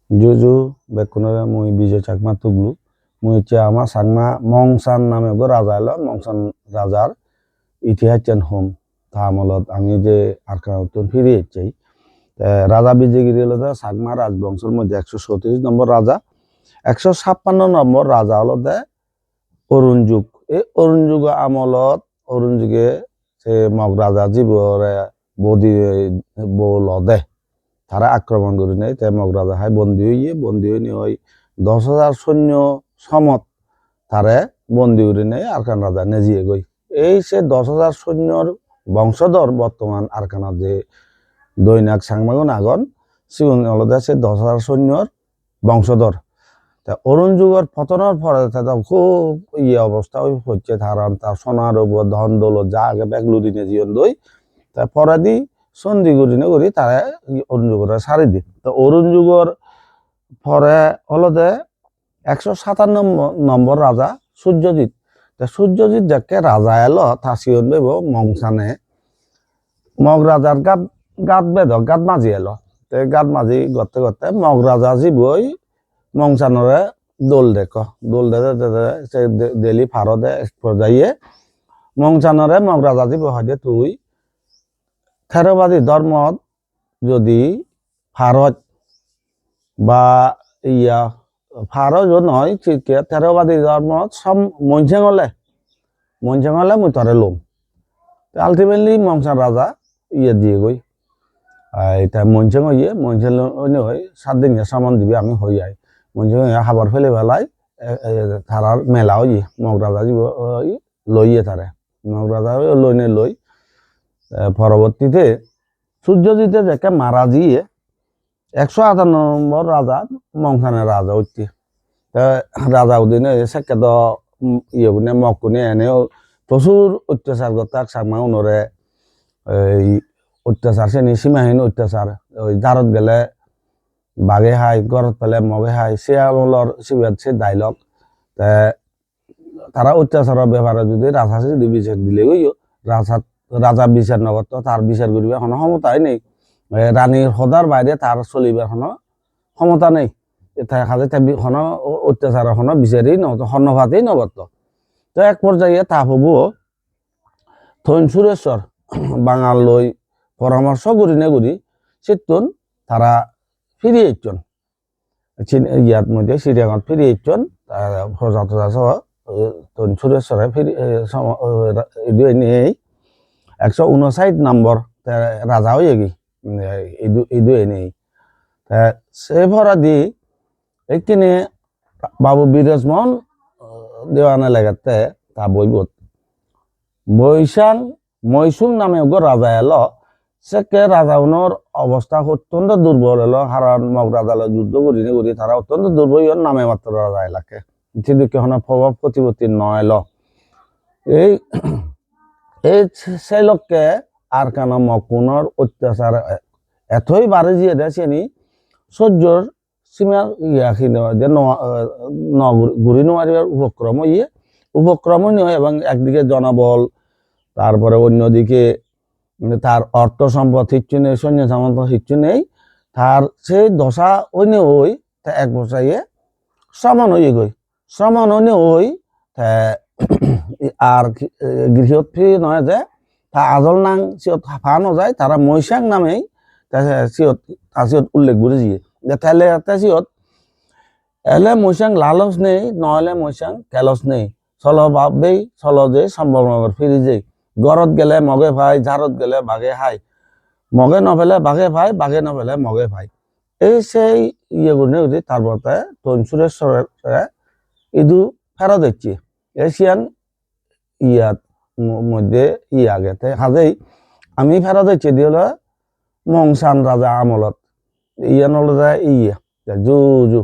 জুজু বেকুনরে মুই বিজয় চাকমা তুগলু মুই হচ্ছে আমার সাংমা মংসান নামে গো রাজা এলো মংসান রাজার ইতিহাস চেন হোম তা আমলত আমি যে আরকানতুন ফিরে চাই রাজা বিজয়গিরি হলো সাগমা রাজবংশের মধ্যে 137 নম্বর রাজা 156 নম্বর রাজা হলো দে অরুণ যুগ এই অরুণ যুগ আমলত অরুণ যুগে সে মগ রাজা জীবরে বদি বল দে তারা আক্রমণ করে নেই তাই মগ রাজা হয় বন্দী হয়ে ওই 10,000 সৈন্য সমত তারে বন্দী করে নেই আরকান রাজা নেজিয়ে গই এই সে 10,000 সৈন্যর বংশধর বর্তমান আরকানা যে দৈনাক সাংমাগুন আগন সিগুন আলাদা সে 10,000 সৈন্যর বংশধর তা অরুণ যুগের পতনের পরে খুব অবস্থা হচ্ছে তার সোনার উপর ধন দৌলত যা আগে ব্যাগলুরি নেজিয়ন দই তা পরে দি সন্ধি করি তারা অরুণ যুগের সারি দি তো অরুণ যুগের পরে হলো যে 157 নম্বর রাজা সূর্যজিৎ সূর্যজিৎ যাকে রাজা এলো তা সিয়ন দেব মংসানে মগ রাজার গাত বেদ গাত মাঝি এলো গাত মাঝি গতে গতে মগ রাজা জীবই মংসানরে দোল দে দেলি ফারদে যাইয়ে মংসানরে মগ রাজা জীব হয় তুই থেরবাদী ধর্ম যদি ভারত বা ইয়া ভারত নয় থেরবাদী ধর্ম সব মঞ্চেঙলে মুই তরে লোম আলটিমেটলি মংসান রাজা দিয়ে গই এটা মঞ্চেং মঞ্চেং হয় 7 দিন সামান দিবি আমি হই যাই মঞ্চেং হাবার ফেলে বেলায় তারার মেলাও মগ রাজা দিব লইয়ে তারে মগ রাজা লই পরবর্তীতে সূর্যজিতে যাকে মারা দিয়ে 158 নম্বর রাজা মংসানের রাজা হচ্ছে রাজা উদিনে সেকে তো ইয়ে মকুনে এনেও প্রচুর অত্যাচার করতে সাংমা উনরে এই অত্যাচার শ্রেণী সীমাহীন অত্যাচার ওই জারত গেলে বাঘে হাই গরত পেলে মগে হাই সে আমলর সে ডাইলগ তারা অত্যাচারের ব্যাপারে যদি রাজা যদি বিচার দিলে রাজা বিচার নগত তার বিচার করিবে কোনো ক্ষমতাই নেই রানীর হদার বাইরে তার চলিবার কোনো ক্ষমতা নেই কোনো অত্যাচারের কোনো বিচারই নগত হন্যভাতেই নগত তো এক পর্যায়ে তা হবো থৈন সুরেশ্বর বাঙাল লই পরামর্শ করি সেতুন তারা ফিরিয়ে ইচ্ছন ইয়ার মধ্যে সিরিয়াগঞ্জ ফিরিয়ে ইচ্ছন প্রজা টজা সহ থৈন সুরেশ্বরে ফিরিয়ে নিয়ে 159 নম্বর রাজা হয়ে গি এই নেই সে ভরা দি এইখানে বাবু বিরাজমোহন দেওয়ানা লাগাতে তা বইবত মৈসুং নামে রাজা এলো সেকে রাজা উনোর অবস্থা অত্যন্ত দুর্বল এলো হারান মগ রাজালে যুদ্ধ করি তারা অত্যন্ত দুর্বল নামে মাত্র রাজা এলাকে সেদিকে প্রভাব প্রতিপত্তি নয় এলো এই সেই লোককে আর কেন মকুনের অত্যাচার এতই বাড়ি দিয়ে দেয়নি সহ্যর সীমা ইয়াখিনি ঘুরি নোয়ারিবার উপক্রম নয় এবং একদিকে জনবল তারপরে অন্যদিকে তার অর্থ সম্পদ হিচ্ছু নেই সৈন্য সামন্ত হিচ্ছু নেই তার সেই দশা অন্য ওই তা এক বছর শ্রমণ ওই আর গৃহত ফি নয় যে তা আজল নাং সিয়ত ফানো যায় তারা মৈশাং নামেই সিয়ত উল্লেখ করে দিয়ে তাহলে সিয়ত এলে মৈশাং লালস নেই নহলে মৈশাং কেলস নেই চলো ভাববেই চলো যে সম্ভব নগর ফিরি যাই গরত গেলে মগে ভাই ঝাড়ত গেলে বাঘে হাই মগে নভেলে বাঘে ভাই বাঘে নভেলে মগে ভাই এই সেই গুণে তারপর তৈন সুরেশ্বরের ইদু ফেরত দিচ্ছি এশিয়ান ইয়াত মধ্যে আগেতে হাজেই আমি ফেরত দিচ্ছি দিয়ে মংসান রাজা আমলত ইয়ান হলো জু